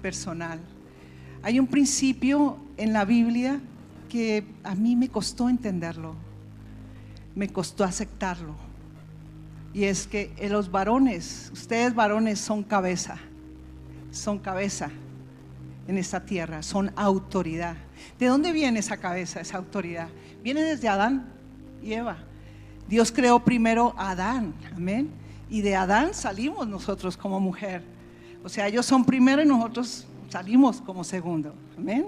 personal. Hay un principio en la Biblia que a mí me costó entenderlo, me costó aceptarlo, y es que los varones, ustedes varones son cabeza en esta tierra, son autoridad. ¿De dónde viene esa cabeza, esa autoridad? Viene desde Adán y Eva. Dios creó primero a Adán, amén, y de Adán salimos nosotros como mujer. O sea, ellos son primero y nosotros salimos como segundo, amén.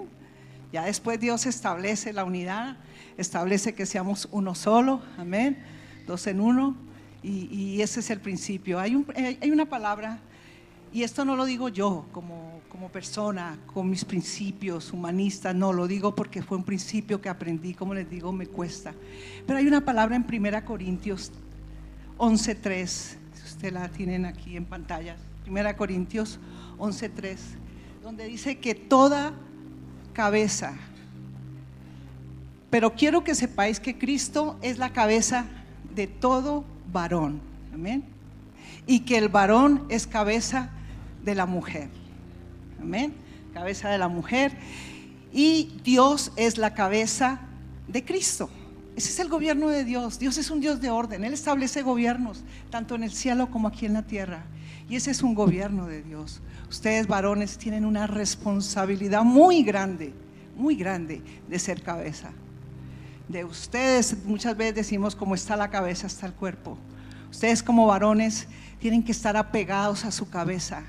Ya después Dios establece la unidad, establece que seamos uno solo, amén, dos en uno, y ese es el principio. Hay una palabra, y esto no lo digo yo como persona, con mis principios humanistas, no, lo digo porque fue un principio que aprendí, como les digo, me cuesta. Pero hay una palabra en 1 Corintios 11:3, si ustedes la tienen aquí en pantalla, 1 Corintios 11:3, donde dice que toda cabeza, pero quiero que sepáis que Cristo es la cabeza de todo varón, amén, y que el varón es cabeza de la mujer, amén, cabeza de la mujer, y Dios es la cabeza de Cristo. Ese es el gobierno de Dios. Dios es un Dios de orden, Él establece gobiernos tanto en el cielo como aquí en la tierra, y ese es un gobierno de Dios. Ustedes varones tienen una responsabilidad muy grande de ser cabeza. De ustedes muchas veces decimos, como está la cabeza está el cuerpo. Ustedes como varones tienen que estar apegados a su cabeza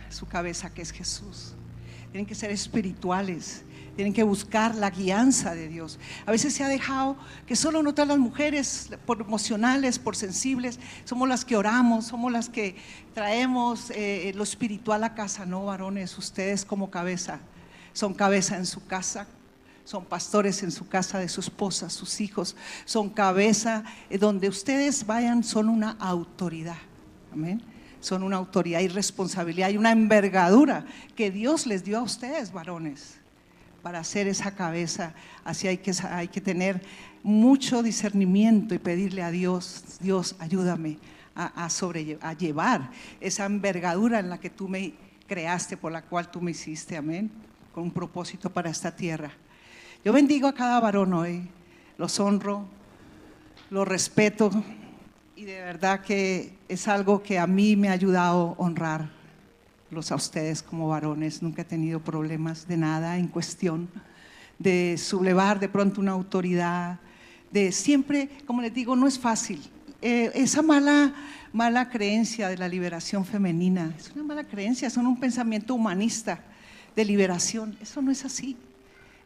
que es Jesús. Tienen que ser espirituales, tienen que buscar la guianza de Dios. A veces se ha dejado que solo nosotras las mujeres, por emocionales, por sensibles, somos las que oramos, somos las que traemos lo espiritual a casa. No, varones, ustedes como cabeza, son cabeza en su casa, son pastores en su casa de su esposa, sus hijos, son cabeza, donde ustedes vayan, son una autoridad, amén. Son una autoridad y responsabilidad y una envergadura que Dios les dio a ustedes, varones, para hacer esa cabeza. Así hay que tener mucho discernimiento y pedirle a Dios, Dios, ayúdame a llevar esa envergadura en la que tú me creaste, por la cual tú me hiciste, amén, con un propósito para esta tierra. Yo bendigo a cada varón hoy, los honro, los respeto, y de verdad que es algo que a mí me ha ayudado a honrarlos a ustedes como varones. Nunca he tenido problemas de nada en cuestión de sublevar de pronto una autoridad, de siempre, como les digo, no es fácil. Esa mala creencia de la liberación femenina, es una mala creencia, es un pensamiento humanista de liberación. Eso no es así.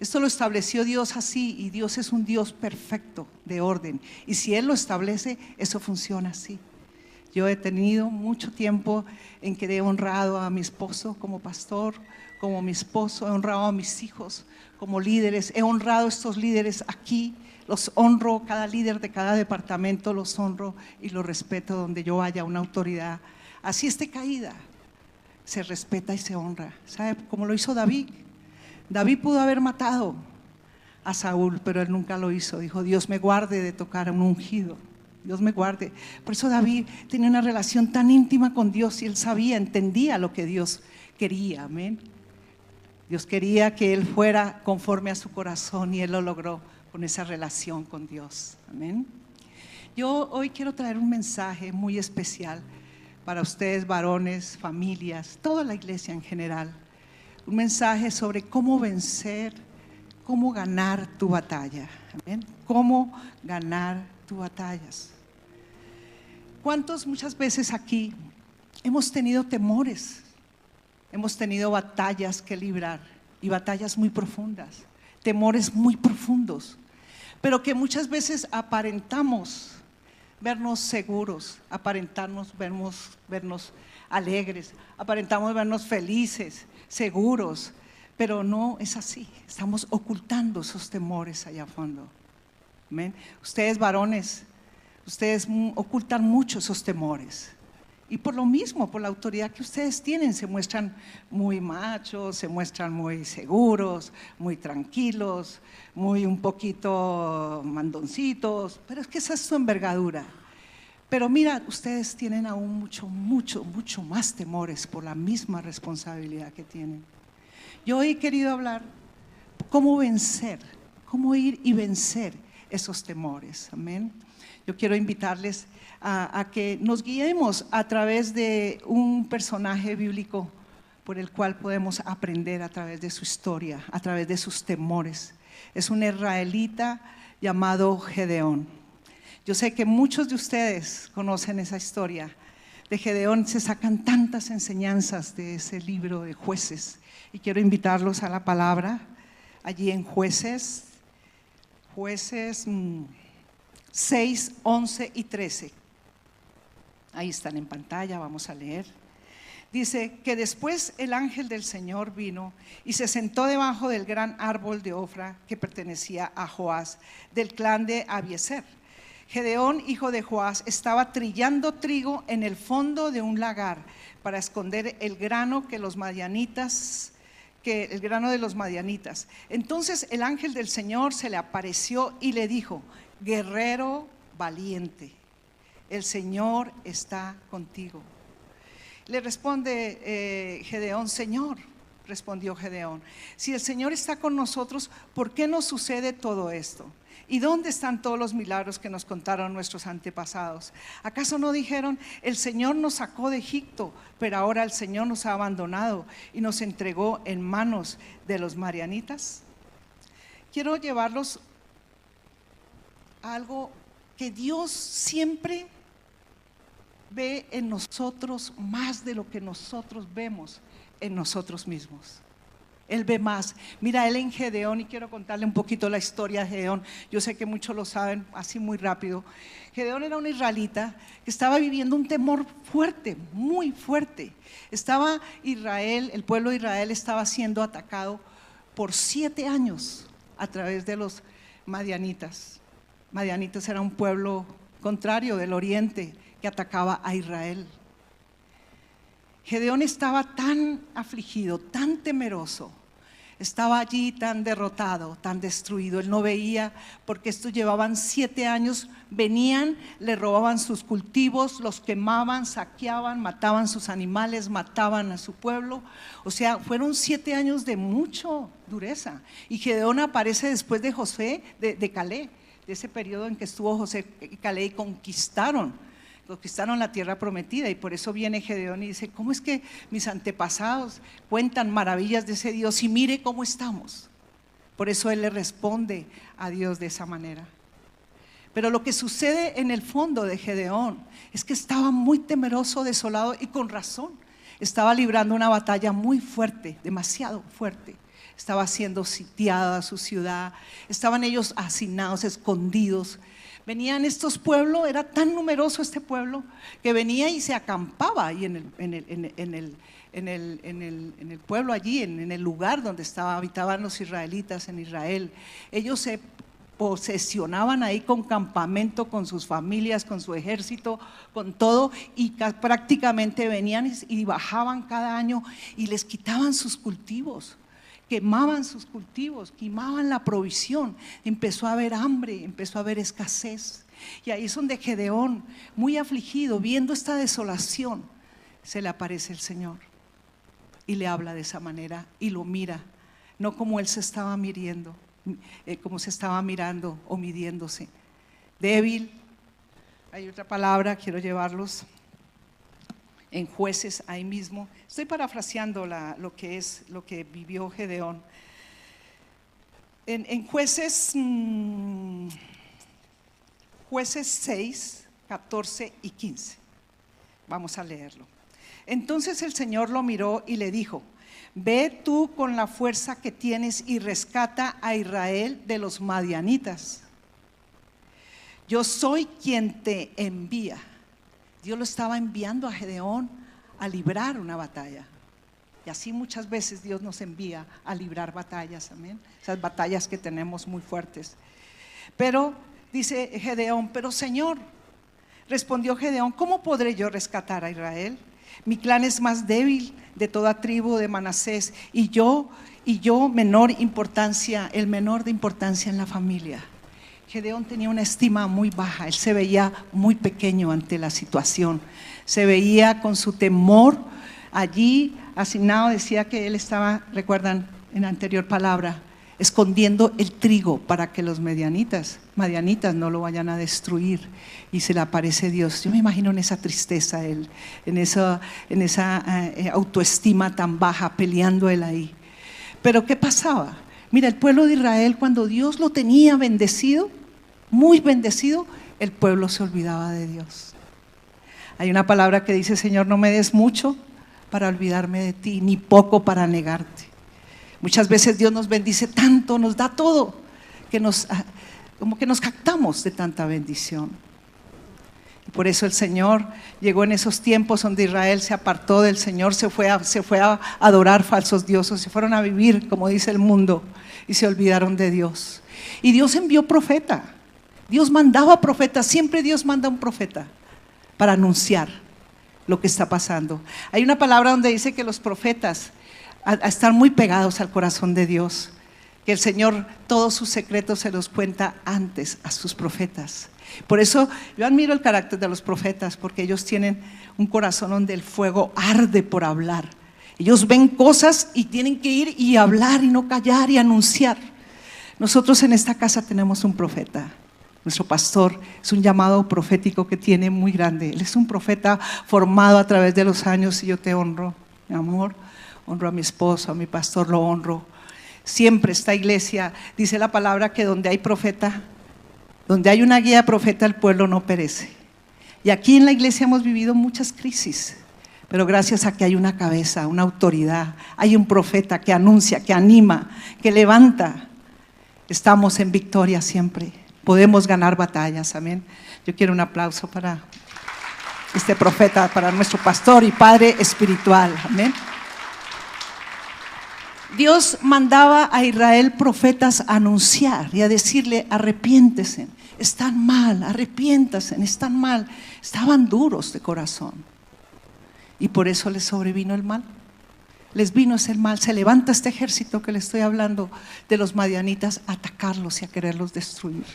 Esto lo estableció Dios así, y Dios es un Dios perfecto de orden, y si Él lo establece, eso funciona así. Yo he tenido mucho tiempo en que he honrado a mi esposo como pastor, como mi esposo, he honrado a mis hijos como líderes, he honrado a estos líderes aquí, los honro, cada líder de cada departamento los honro y los respeto donde yo vaya, una autoridad, así esté caída, se respeta y se honra. ¿Sabe cómo lo hizo David? David pudo haber matado a Saúl, pero él nunca lo hizo. Dijo, Dios me guarde de tocar a un ungido, Dios me guarde. Por eso David tenía una relación tan íntima con Dios, y él sabía, entendía lo que Dios quería, amén. Dios quería que él fuera conforme a su corazón, y él lo logró con esa relación con Dios, amén. Yo hoy quiero traer un mensaje muy especial para ustedes varones, familias, toda la iglesia en general. Un mensaje sobre cómo vencer, cómo ganar tu batalla, amén. Cómo ganar tus batallas. ¿Cuántos muchas veces aquí hemos tenido temores? Hemos tenido batallas que librar, y batallas muy profundas, temores muy profundos, pero que muchas veces aparentamos vernos seguros, aparentamos vernos alegres, aparentamos vernos felices, seguros, pero no es así. Estamos ocultando esos temores allá a fondo, amén. Ustedes varones, ustedes ocultan mucho esos temores, y por lo mismo, por la autoridad que ustedes tienen, se muestran muy machos, se muestran muy seguros, muy tranquilos, muy un poquito mandoncitos, pero es que esa es su envergadura. Pero mira, ustedes tienen aún mucho más temores por la misma responsabilidad que tienen. Yo he querido hablar cómo vencer, cómo ir y vencer esos temores. Amén. Yo quiero invitarles a que nos guiemos a través de un personaje bíblico por el cual podemos aprender a través de su historia, a través de sus temores. Es un israelita llamado Gedeón. Yo sé que muchos de ustedes conocen esa historia. De Gedeón se sacan tantas enseñanzas de ese libro de Jueces, y quiero invitarlos a la palabra allí en Jueces 6, 11 y 13. Ahí están en pantalla, vamos a leer. Dice que después el ángel del Señor vino y se sentó debajo del gran árbol de Ofra que pertenecía a Joás, del clan de Abiezer. Gedeón, hijo de Joás, estaba trillando trigo en el fondo de un lagar para esconder el grano de los madianitas. Entonces el ángel del Señor se le apareció y le dijo: guerrero valiente, el Señor está contigo. Le responde Gedeón: Señor, respondió Gedeón, si el Señor está con nosotros, ¿por qué nos sucede todo esto? ¿Y dónde están todos los milagros que nos contaron nuestros antepasados? ¿Acaso no dijeron: el Señor nos sacó de Egipto, pero ahora el Señor nos ha abandonado y nos entregó en manos de los madianitas? Quiero llevarlos a algo que Dios siempre ve en nosotros más de lo que nosotros vemos en nosotros mismos. Él ve más. Mira, él en Gedeón, y quiero contarle un poquito la historia de Gedeón. Yo sé que muchos lo saben así muy rápido. Gedeón era un israelita que estaba viviendo un temor fuerte, muy fuerte. Estaba Israel, el pueblo de Israel estaba siendo atacado por 7 años a través de los madianitas. Madianitas era un pueblo contrario del oriente que atacaba a Israel. Gedeón estaba tan afligido, tan temeroso, estaba allí tan derrotado, tan destruido. Él no veía, porque estos llevaban 7 años, venían, le robaban sus cultivos, los quemaban, saqueaban, mataban sus animales, mataban a su pueblo. O sea, fueron 7 años de mucha dureza. Y Gedeón aparece después de Josué, de Caleb, de ese periodo en que estuvo José y Caleb y conquistaron la tierra prometida. Y por eso viene Gedeón y dice: ¿cómo es que mis antepasados cuentan maravillas de ese Dios y mire cómo estamos? Por eso él le responde a Dios de esa manera. Pero lo que sucede en el fondo de Gedeón es que estaba muy temeroso, desolado, y con razón. Estaba librando una batalla muy fuerte, demasiado fuerte. Estaba siendo sitiada su ciudad, estaban ellos hacinados, escondidos. Venían estos pueblos, era tan numeroso este pueblo que venía y se acampaba ahí en el pueblo, allí en el lugar donde habitaban los israelitas en Israel. Ellos se posesionaban ahí con campamento, con sus familias, con su ejército, con todo, y prácticamente venían y bajaban cada año y les quitaban sus cultivos. Quemaban sus cultivos, quemaban la provisión. Empezó a haber hambre, empezó a haber escasez. Y ahí es donde Gedeón, muy afligido, viendo esta desolación, se le aparece el Señor y le habla de esa manera y lo mira, no como él se estaba mirando, como se estaba mirando o midiéndose. Débil. Hay otra palabra, quiero llevarlos en Jueces, ahí mismo. Estoy parafraseando lo que vivió Gedeón. En Jueces 6, 14 y 15. Vamos a leerlo. Entonces el Señor lo miró y le dijo: ve tú con la fuerza que tienes y rescata a Israel de los madianitas. Yo soy quien te envía. Dios lo estaba enviando a Gedeón a librar una batalla. Y así muchas veces Dios nos envía a librar batallas, amén. Esas batallas que tenemos muy fuertes. Pero dice Gedeón: pero Señor, respondió Gedeón, ¿cómo podré yo rescatar a Israel? Mi clan es más débil de toda tribu de Manasés, y yo el menor de importancia en la familia. Gedeón tenía una estima muy baja, él se veía muy pequeño ante la situación, se veía con su temor allí hacinado. Decía que él estaba, recuerdan, en la anterior palabra, escondiendo el trigo para que los madianitas no lo vayan a destruir, y se le aparece Dios. Yo me imagino en esa tristeza, él, en esa autoestima tan baja, peleando él ahí. Pero ¿qué pasaba? Mira, el pueblo de Israel, cuando Dios lo tenía bendecido, muy bendecido, el pueblo se olvidaba de Dios. Hay una palabra que dice: Señor, no me des mucho para olvidarme de ti, ni poco para negarte. Muchas veces Dios nos bendice tanto, nos da todo, que como que nos jactamos de tanta bendición. Y por eso el Señor llegó en esos tiempos donde Israel se apartó del Señor, se fue a adorar falsos dioses, se fueron a vivir como dice el mundo y se olvidaron de Dios. Y Dios envió profeta, Dios mandaba profetas, siempre Dios manda un profeta para anunciar lo que está pasando. Hay una palabra donde dice que los profetas están muy pegados al corazón de Dios, que el Señor todos sus secretos se los cuenta antes a sus profetas. Por eso yo admiro el carácter de los profetas, porque ellos tienen un corazón donde el fuego arde por hablar. Ellos ven cosas y tienen que ir y hablar y no callar y anunciar. Nosotros en esta casa tenemos un profeta. Nuestro pastor es un llamado profético que tiene muy grande. Él es un profeta formado a través de los años, y yo te honro, mi amor. Honro a mi esposo, a mi pastor lo honro. Siempre esta iglesia, dice la palabra, que donde hay profeta, donde hay una guía profeta, el pueblo no perece. Y aquí en la iglesia hemos vivido muchas crisis, pero gracias a que hay una cabeza, una autoridad, hay un profeta que anuncia, que anima, que levanta, estamos en victoria siempre. Podemos ganar batallas, amén. Yo quiero un aplauso para este profeta, para nuestro pastor y padre espiritual, amén. Dios mandaba a Israel profetas a anunciar y a decirle: arrepiéntese, están mal, arrepiéntase, están mal. Estaban duros de corazón y por eso les sobrevino el mal. Les vino ese mal. Se levanta este ejército que le estoy hablando de los madianitas a atacarlos y a quererlos destruir.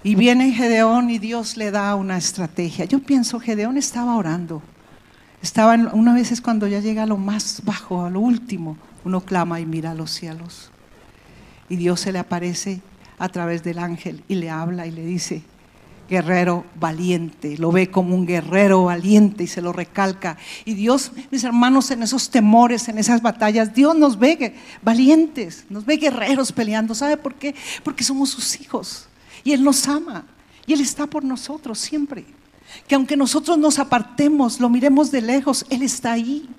Y viene Gedeón y Dios le da una estrategia. Yo pienso, Gedeón estaba orando. Una vez es cuando ya llega a lo más bajo, a lo último, uno clama y mira a los cielos. Y Dios se le aparece a través del ángel y le habla y le dice: guerrero valiente. Lo ve como un guerrero valiente y se lo recalca. Y Dios, mis hermanos, en esos temores, en esas batallas, Dios nos ve valientes, nos ve guerreros peleando. ¿Sabe por qué? Porque somos sus hijos y Él nos ama y Él está por nosotros siempre. Que aunque nosotros nos apartemos, lo miremos de lejos, Él está ahí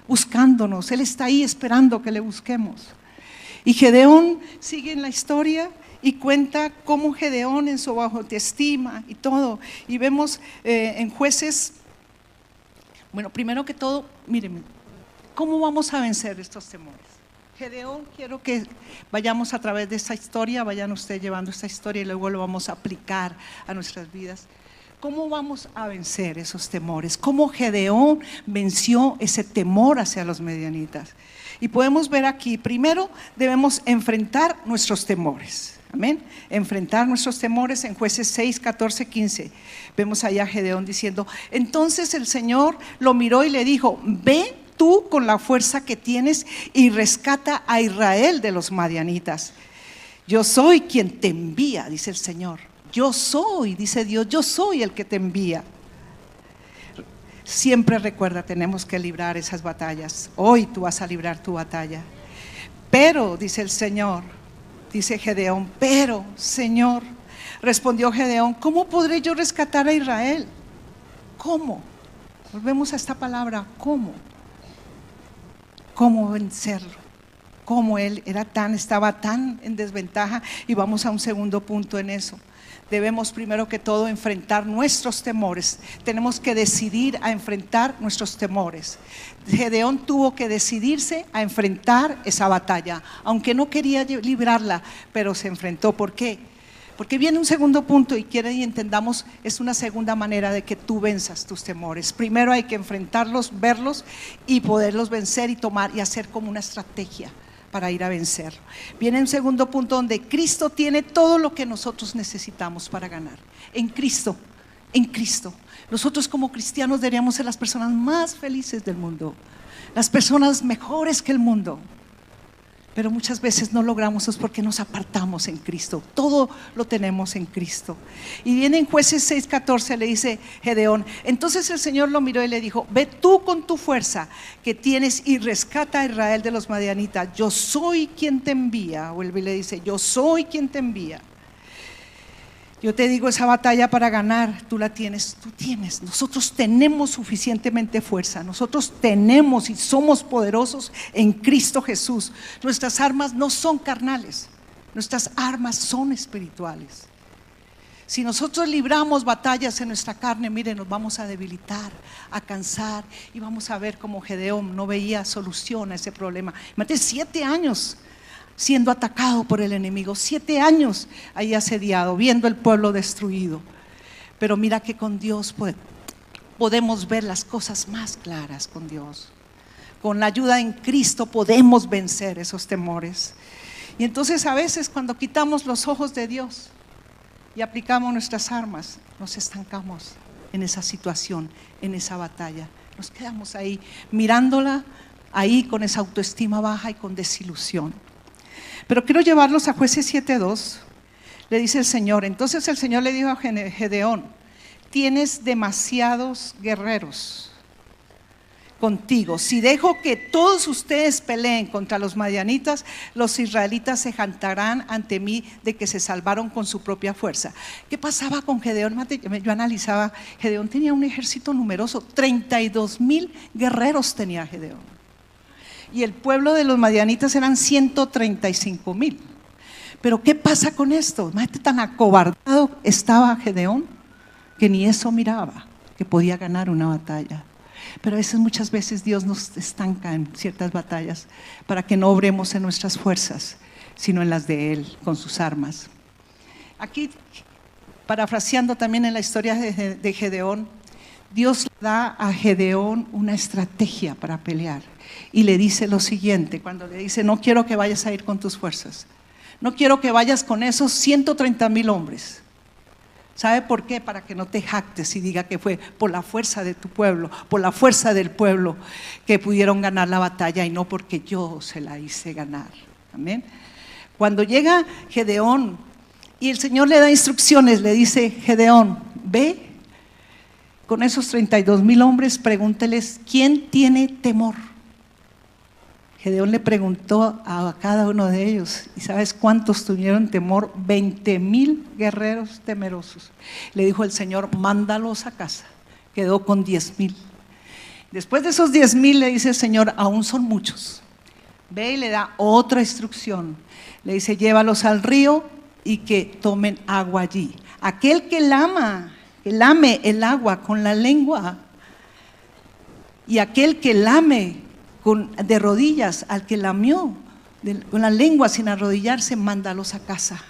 buscándonos, Él está ahí esperando que le busquemos. Y Gedeón sigue en la historia y cuenta cómo Gedeón en su baja autoestima y todo. Y vemos en Jueces, bueno, primero que todo, mírenme, ¿cómo vamos a vencer estos temores? Gedeón, quiero que vayamos a través de esta historia, vayan ustedes llevando esta historia y luego lo vamos a aplicar a nuestras vidas. ¿Cómo vamos a vencer esos temores? ¿Cómo Gedeón venció ese temor hacia los madianitas? Y podemos ver aquí, primero debemos enfrentar nuestros temores. Amén. Enfrentar nuestros temores en Jueces 6, 14, 15. Vemos allá a Gedeón diciendo: entonces el Señor lo miró y le dijo: ve tú con la fuerza que tienes y rescata a Israel de los madianitas. Yo soy quien te envía, dice el Señor. Yo soy, dice Dios, yo soy el que te envía. Siempre recuerda, tenemos que librar esas batallas. Hoy tú vas a librar tu batalla. Pero, dice el Señor, dice Gedeón, pero, Señor, respondió Gedeón, ¿cómo podré yo rescatar a Israel? ¿Cómo? Volvemos a esta palabra, ¿cómo? ¿Cómo vencerlo? ¿Cómo él estaba tan en desventaja? Y vamos a un segundo punto en eso. Debemos primero que todo enfrentar nuestros temores. Tenemos que decidir a enfrentar nuestros temores. Gedeón tuvo que decidirse a enfrentar esa batalla, aunque no quería librarla, pero se enfrentó. ¿Por qué? Porque viene un segundo punto y quiere y entendamos, es una segunda manera de que tú venzas tus temores. Primero hay que enfrentarlos, verlos y poderlos vencer y tomar y hacer como una estrategia para ir a vencer. Viene un segundo punto donde Cristo tiene todo lo que nosotros necesitamos para ganar. En Cristo, en Cristo. Nosotros como cristianos deberíamos ser las personas más felices del mundo, las personas mejores que el mundo. Pero muchas veces no logramos eso porque nos apartamos en Cristo. Todo lo tenemos en Cristo. Y viene en Jueces 6:14, le dice Gedeón. Entonces el Señor lo miró y le dijo: ve tú con tu fuerza que tienes y rescata a Israel de los madianitas. Yo soy quien te envía. Vuelve y le dice: yo soy quien te envía. Yo te digo, esa batalla para ganar, tú la tienes, tú tienes. Nosotros tenemos suficientemente fuerza. Nosotros tenemos y somos poderosos en Cristo Jesús. Nuestras armas no son carnales, nuestras armas son espirituales. Si nosotros libramos batallas en nuestra carne, miren, nos vamos a debilitar, a cansar, y vamos a ver como Gedeón no veía solución a ese problema. Imagínate, 7 años siendo atacado por el enemigo, 7 años ahí asediado, viendo el pueblo destruido. Pero mira que con Dios podemos ver las cosas más claras con Dios. Con la ayuda en Cristo podemos vencer esos temores. Y entonces a veces cuando quitamos los ojos de Dios y aplicamos nuestras armas, nos estancamos en esa situación, en esa batalla. Nos quedamos ahí mirándola, ahí con esa autoestima baja y con desilusión. Pero quiero llevarlos a Jueces 7:2. Le dice el Señor. Entonces el Señor le dijo a Gedeón: tienes demasiados guerreros contigo. Si dejo que todos ustedes peleen contra los madianitas, los israelitas se jactarán ante mí de que se salvaron con su propia fuerza. ¿Qué pasaba con Gedeón? Yo analizaba, Gedeón tenía un ejército numeroso, 32,000 guerreros tenía Gedeón. Y el pueblo de los madianitas eran 135,000. Pero ¿qué pasa con esto? Imagínate, tan acobardado estaba Gedeón que ni eso miraba, que podía ganar una batalla. Pero muchas veces Dios nos estanca en ciertas batallas para que no obremos en nuestras fuerzas, sino en las de Él, con sus armas. Aquí, parafraseando también en la historia de Gedeón, Dios da a Gedeón una estrategia para pelear y le dice lo siguiente, cuando le dice: no quiero que vayas a ir con tus fuerzas, no quiero que vayas con esos 130,000 hombres. ¿Sabe por qué? Para que no te jactes y diga que fue por la fuerza de tu pueblo, por la fuerza del pueblo que pudieron ganar la batalla y no porque yo se la hice ganar. Amén. Cuando llega Gedeón y el Señor le da instrucciones, le dice: Gedeón, ve con esos 32,000 hombres, pregúnteles quién tiene temor. Gedeón le preguntó a cada uno de ellos, ¿y sabes cuántos tuvieron temor? 20,000 guerreros temerosos. Le dijo el Señor: mándalos a casa. Quedó con 10,000. Después de esos 10,000 le dice el Señor: aún son muchos. Ve y le da otra instrucción. Le dice: llévalos al río y que tomen agua allí. Aquel que lame el agua con la lengua, y aquel que lame de rodillas, al que lamió con la lengua sin arrodillarse, mándalos a casa.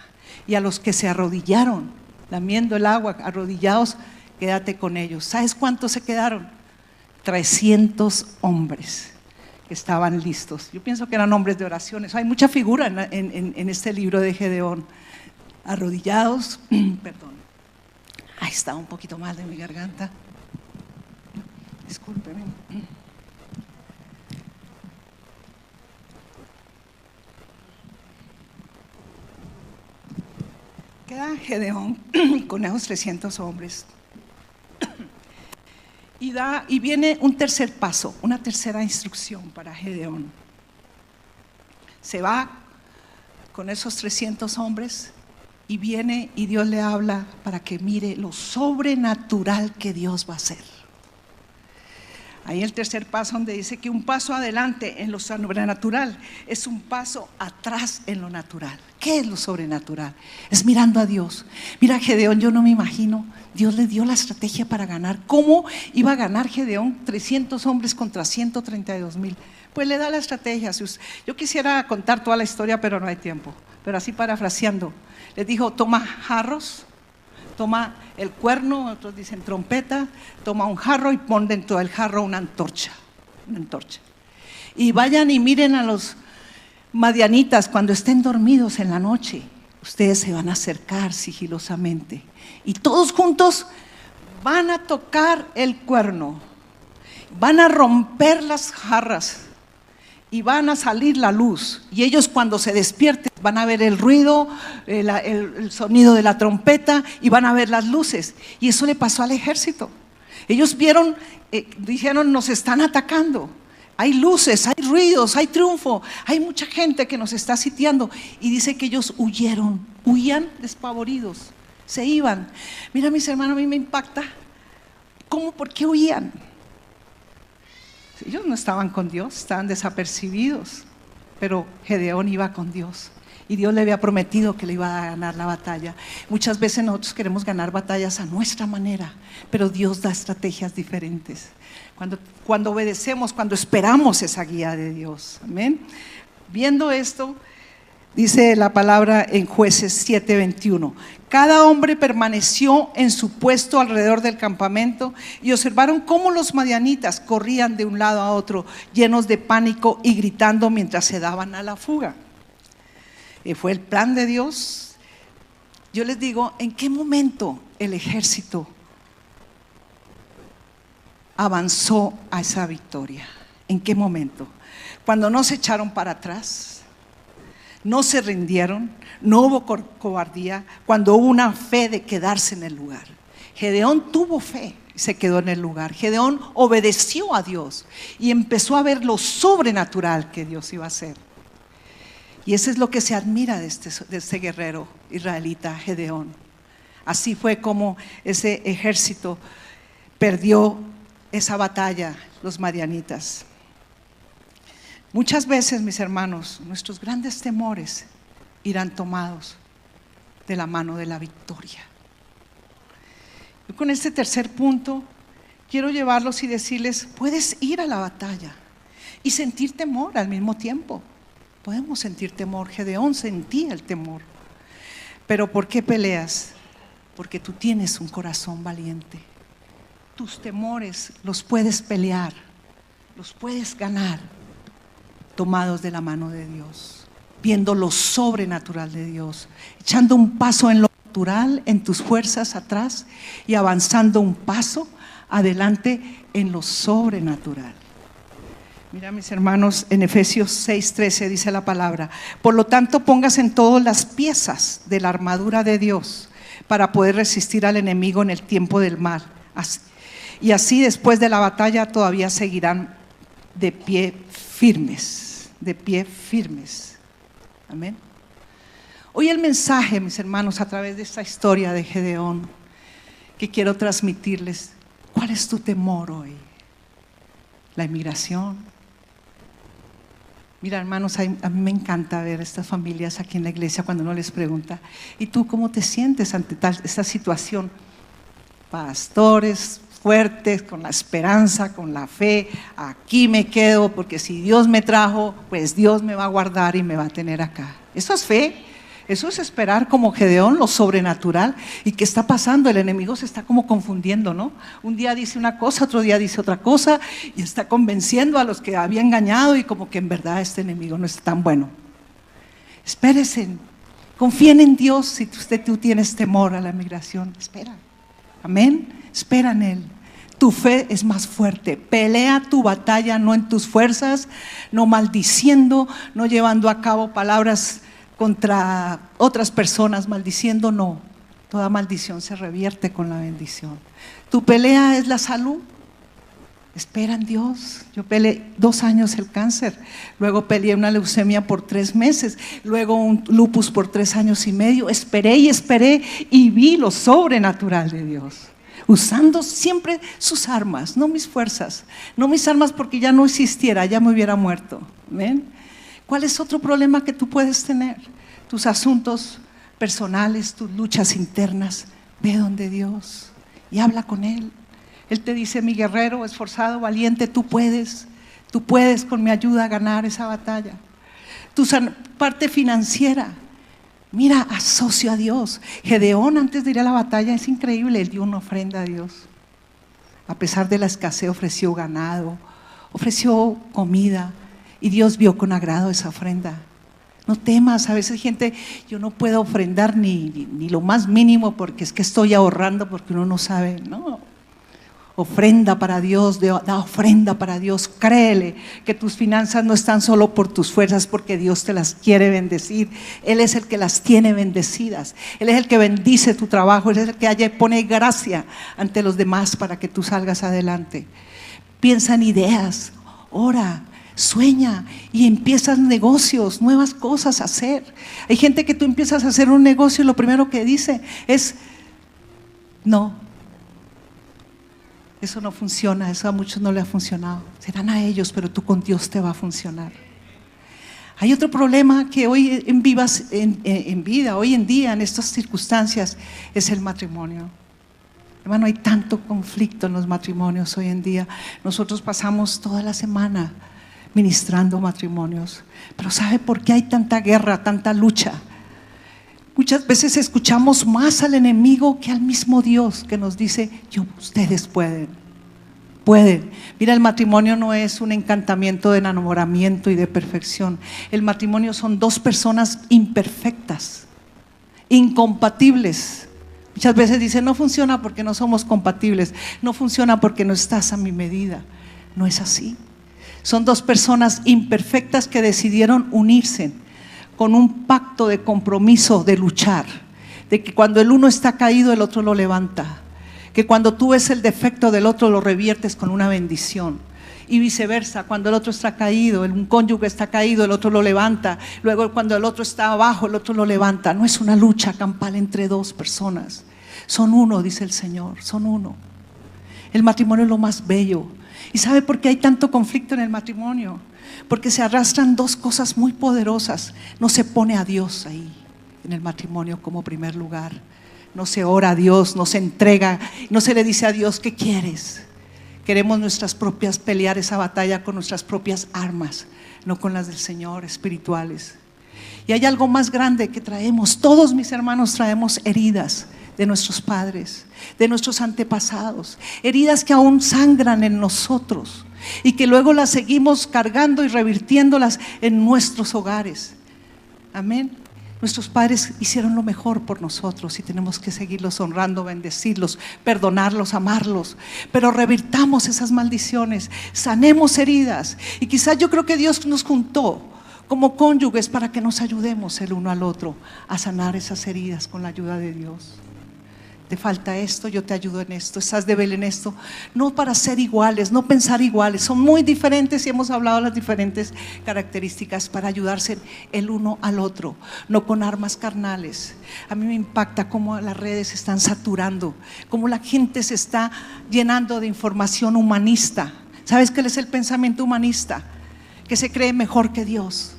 Y a los que se arrodillaron, lamiendo el agua, arrodillados, quédate con ellos. ¿Sabes cuántos se quedaron? 300 hombres que estaban listos. Yo pienso que eran hombres de oraciones. Hay mucha figura en este libro de Gedeón. Arrodillados, perdón. Ahí estaba un poquito mal de mi garganta. Discúlpeme. Queda Gedeón con esos 300 hombres. Y viene un tercer paso, una tercera instrucción para Gedeón. Se va con esos 300 hombres y viene y Dios le habla para que mire lo sobrenatural que Dios va a hacer. Ahí el tercer paso, donde dice que un paso adelante en lo sobrenatural es un paso atrás en lo natural. ¿Qué es lo sobrenatural? Es mirando a Dios. Mira, Gedeón, yo no me imagino, Dios le dio la estrategia para ganar. ¿Cómo iba a ganar Gedeón 300 hombres contra 132,000? Pues le da la estrategia. Yo quisiera contar toda la historia, pero no hay tiempo. Pero así parafraseando, les dijo: toma jarros, toma el cuerno, otros dicen trompeta, toma un jarro y pon dentro del jarro una antorcha. Y vayan y miren a los madianitas cuando estén dormidos en la noche. Ustedes se van a acercar sigilosamente y todos juntos van a tocar el cuerno, van a romper las jarras y van a salir la luz. Y ellos cuando se despierten van a ver el ruido, el sonido de la trompeta y van a ver las luces. Y eso le pasó al ejército. Ellos vieron, dijeron, nos están atacando. Hay luces, hay ruidos, hay triunfo, hay mucha gente que nos está sitiando. Y dice que ellos huían despavoridos, se iban. Mira, mis hermanos, a mí me impacta. ¿Cómo? ¿Por qué huían? Ellos no estaban con Dios, estaban desapercibidos. Pero Gedeón iba con Dios. Y Dios le había prometido que le iba a ganar la batalla. Muchas veces nosotros queremos ganar batallas a nuestra manera, pero Dios da estrategias diferentes. Cuando obedecemos, cuando esperamos esa guía de Dios. Amén. Viendo esto, dice la palabra en Jueces 7:21. Cada hombre permaneció en su puesto alrededor del campamento y observaron cómo los madianitas corrían de un lado a otro, llenos de pánico y gritando mientras se daban a la fuga. Fue el plan de Dios. Yo les digo, ¿en qué momento el ejército avanzó a esa victoria? ¿En qué momento? Cuando no se echaron para atrás, no se rindieron, no hubo cobardía, cuando hubo una fe de quedarse en el lugar. Gedeón tuvo fe y se quedó en el lugar. Gedeón obedeció a Dios y empezó a ver lo sobrenatural que Dios iba a hacer. Y eso es lo que se admira de este guerrero israelita, Gedeón. Así fue como ese ejército perdió esa batalla, los madianitas. Muchas veces, mis hermanos, nuestros grandes temores irán tomados de la mano de la victoria. Yo con este tercer punto quiero llevarlos y decirles, puedes ir a la batalla y sentir temor al mismo tiempo. Podemos sentir temor. Gedeón sentía el temor. Pero ¿por qué peleas? Porque tú tienes un corazón valiente. Tus temores los puedes pelear, los puedes ganar, tomados de la mano de Dios, viendo lo sobrenatural de Dios, echando un paso en lo natural, en tus fuerzas atrás y avanzando un paso adelante en lo sobrenatural. Mira, mis hermanos, en Efesios 6:13 dice la palabra: por lo tanto, póngase en todas las piezas de la armadura de Dios para poder resistir al enemigo en el tiempo del mal. Y así después de la batalla todavía seguirán de pie firmes, de pie firmes. Amén. Hoy el mensaje, mis hermanos, a través de esta historia de Gedeón, que quiero transmitirles: ¿cuál es tu temor hoy? ¿La inmigración? Mira, hermanos, a mí me encanta ver a estas familias aquí en la iglesia cuando uno les pregunta: ¿y tú cómo te sientes ante esta situación? Pastores fuertes, con la esperanza, con la fe, aquí me quedo porque si Dios me trajo, pues Dios me va a guardar y me va a tener acá. Eso es fe. Eso es esperar como Gedeón lo sobrenatural. ¿Y qué está pasando? El enemigo se está como confundiendo, ¿no? Un día dice una cosa, otro día dice otra cosa y está convenciendo a los que había engañado y como que en verdad este enemigo no es tan bueno. Espérense, confíen en Dios. Si tú tienes temor a la migración, espera. Amén, espera en Él. Tu fe es más fuerte. Pelea tu batalla no en tus fuerzas, no maldiciendo, no llevando a cabo palabras contra otras personas, maldiciendo, no. Toda maldición se revierte con la bendición. Tu pelea es la salud. Espera en Dios. Yo peleé 2 años el cáncer, luego peleé una leucemia por 3 meses, luego un lupus por 3 años y medio. Esperé y vi lo sobrenatural de Dios, usando siempre sus armas, no mis fuerzas, no mis armas porque ya no existiera, ya me hubiera muerto. ¿Ven? ¿Cuál es otro problema que tú puedes tener? Tus asuntos personales, tus luchas internas. Ve donde Dios y habla con Él. Él te dice: mi guerrero esforzado, valiente, tú puedes con mi ayuda ganar esa batalla. Tu parte financiera, mira, asocia a Dios. Gedeón, antes de ir a la batalla, es increíble, él dio una ofrenda a Dios. A pesar de la escasez, ofreció ganado, ofreció comida. Y Dios vio con agrado esa ofrenda. No temas, a veces hay gente: yo no puedo ofrendar ni lo más mínimo porque es que estoy ahorrando, porque uno no sabe. No, Ofrenda para Dios, da ofrenda para Dios. Créele que tus finanzas no están solo por tus fuerzas, porque Dios te las quiere bendecir. Él es el que las tiene bendecidas. Él es el que bendice tu trabajo. Él es el que pone gracia ante los demás para que tú salgas adelante. Piensa en ideas, ora, sueña y empiezas negocios, nuevas cosas a hacer. Hay gente que tú empiezas a hacer un negocio y lo primero que dice es: no, eso no funciona, eso a muchos no le ha funcionado. Serán a ellos, pero tú con Dios te va a funcionar. Hay otro problema que hoy en vida, hoy en día, en estas circunstancias, es el matrimonio. Hermano, hay tanto conflicto en los matrimonios hoy en día. Nosotros pasamos toda la semana ministrando matrimonios, pero ¿sabe por qué hay tanta guerra, tanta lucha? Muchas veces escuchamos más al enemigo que al mismo Dios, que nos dice: ustedes pueden. Mira, el matrimonio no es un encantamiento de enamoramiento y de perfección. El matrimonio son dos personas imperfectas, incompatibles. Muchas veces dicen: no funciona porque no somos compatibles, no funciona porque no estás a mi medida. No es así. Son dos personas imperfectas que decidieron unirse con un pacto de compromiso, de luchar, de que cuando el uno está caído el otro lo levanta, que cuando tú ves el defecto del otro lo reviertes con una bendición, y viceversa. Cuando el otro está caído, un cónyuge está caído, el otro lo levanta. Luego cuando el otro está abajo, el otro lo levanta. No es una lucha campal entre dos personas, son uno, dice el Señor, son uno. El matrimonio es lo más bello. ¿Y sabe por qué hay tanto conflicto en el matrimonio? Porque se arrastran dos cosas muy poderosas. No se pone a Dios ahí en el matrimonio como primer lugar. No se ora a Dios, no se entrega, no se le dice a Dios: ¿qué quieres? Queremos nuestras propias, pelear esa batalla con nuestras propias armas, no con las del Señor, espirituales. Y hay algo más grande que traemos. Todos, mis hermanos, traemos heridas de nuestros padres, de nuestros antepasados, heridas que aún sangran en nosotros y que luego las seguimos cargando y revirtiéndolas en nuestros hogares. Amén. Nuestros padres hicieron lo mejor por nosotros y tenemos que seguirlos honrando, bendecirlos, perdonarlos, amarlos, pero revirtamos esas maldiciones, sanemos heridas. Y quizás yo creo que Dios nos juntó como cónyuges para que nos ayudemos el uno al otro a sanar esas heridas con la ayuda de Dios. Te falta esto, yo te ayudo en esto. Estás débil en esto. No para ser iguales, no pensar iguales. Son muy diferentes y hemos hablado de las diferentes características para ayudarse el uno al otro, no con armas carnales. A mí me impacta cómo las redes se están saturando, cómo la gente se está llenando de información humanista. ¿Sabes qué es el pensamiento humanista? Que se cree mejor que Dios,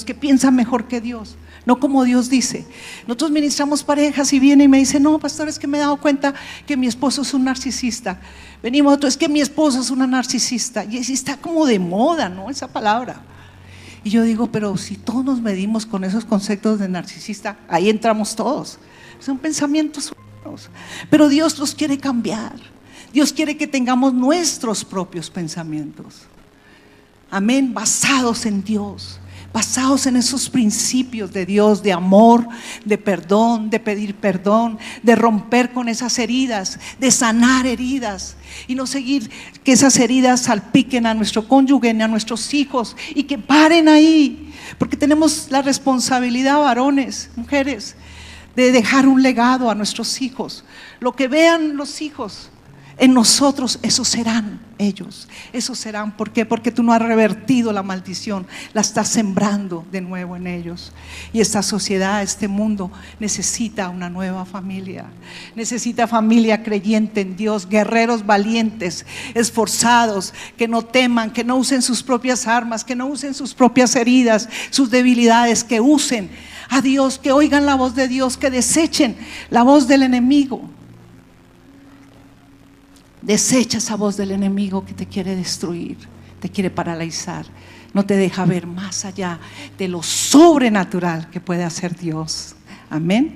que piensa mejor que Dios. No como Dios dice. Nosotros ministramos parejas y viene y me dice: no, pastor, es que me he dado cuenta que mi esposo es un narcisista. Venimos otros: es que mi esposa es una narcisista. Y está como de moda, ¿no? Esa palabra. Y yo digo: pero si todos nos medimos con esos conceptos de narcisista, ahí entramos todos. Son pensamientos humanos. Pero Dios los quiere cambiar. Dios quiere que tengamos nuestros propios pensamientos. Amén, basados en Dios, basados en esos principios de Dios, de amor, de perdón, de pedir perdón, de romper con esas heridas, de sanar heridas y no seguir que esas heridas salpiquen a nuestro cónyuge ni a nuestros hijos y que paren ahí, porque tenemos la responsabilidad, varones, mujeres, de dejar un legado a nuestros hijos. Lo que vean los hijos en nosotros, esos serán ellos, esos serán. ¿Por qué? Porque tú no has revertido la maldición, la estás sembrando de nuevo en ellos. Y esta sociedad, este mundo necesita una nueva familia, necesita familia creyente en Dios, guerreros valientes, esforzados, que no teman, que no usen sus propias armas, que no usen sus propias heridas, sus debilidades, que usen a Dios, que oigan la voz de Dios, que desechen la voz del enemigo. Desecha esa voz del enemigo que te quiere destruir, te quiere paralizar, no te deja ver más allá de lo sobrenatural que puede hacer Dios. Amén.